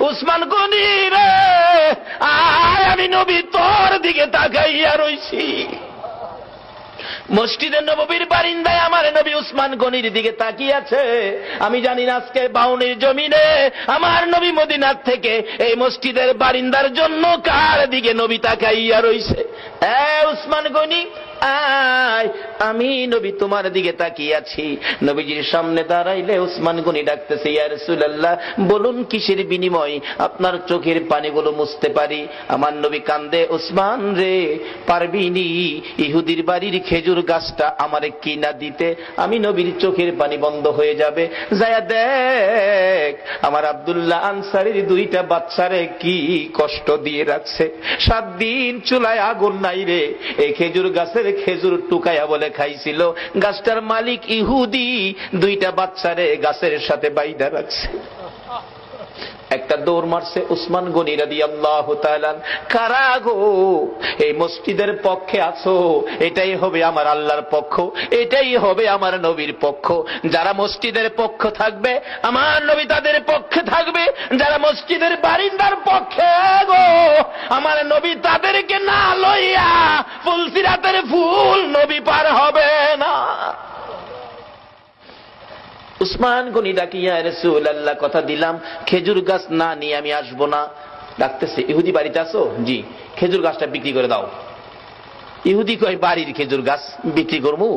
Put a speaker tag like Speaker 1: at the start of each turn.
Speaker 1: উসমান গনি রে, আয় আমি নবী তোর দিকে তাকাইয়া রইছি। মসজিদে নববীর বারিন্দায় আমার নবী উসমান গনির দিকে তাকিয়ে আছে। আমি জানি না আজকে বাউনির জমিনে আমার নবী মদিনার থেকে এই মসজিদের বারিন্দার জন্য কার দিকে নবী তাকাইয়া রইছে। উসমান গনি আয়, আমি নবী তোমার দিকে তাকিয়ে আছি। নবীজির সামনে দাঁড়াইলে উসমান গনি ডাকতেছে, ইয়া রাসূলুল্লাহ, বলুন কিসের বিনিময় আপনার চোখের পানিগুলো মুছতে পারি? আমার নবী কান্দে, উসমান রে, পারবিনি ইহুদির বাড়ির খেজুর গাছটা আমারে কিনা দিতে? আমি নবীর চোখের পানি বন্ধ হয়ে যাবে। যায়া দেখ আমার আব্দুল্লাহ আনসারীর 2টা বাচ্চারে কি কষ্ট দিয়ে রাখছে। 7 দিন চুলায় আগুন নাই রে, এই খেজুর গাছের খেজুর টুকায়া বলে খাইছিল। গাছটার মালিক ইহুদি, 2টা বাচ্চারে গাছের সাথে বাইধা রাখছে। একটা দৌড় মারছে উসমান গনি রাদিয়াল্লাহু তাআলা। কারা গো এই মসজিদের পক্ষে আছো? এটাই হবে আমার আল্লাহর পক্ষ, এটাই হবে আমার নবীর পক্ষ। যারা মসজিদের পক্ষ থাকবে আমার নবী তাদের পক্ষে থাকবে, যারা মসজিদের বারিন্দার পক্ষে গো আমার নবী তাদেরকে না লইয়া ফুলসিরাতের ফুল নবী পার হবে না। উসমান গনি ডাকিয়া, রাসূলুল্লাহ কথা দিলাম খেজুর গাছ না নিয়ে আমি আসবো না। ডাকতেছে, ইহুদি বাড়িতে আছো? জি। খেজুর গাছটা বিক্রি করে দাও। ইহুদি কয়, বাড়ির খেজুর গাছ বিক্রি করবো?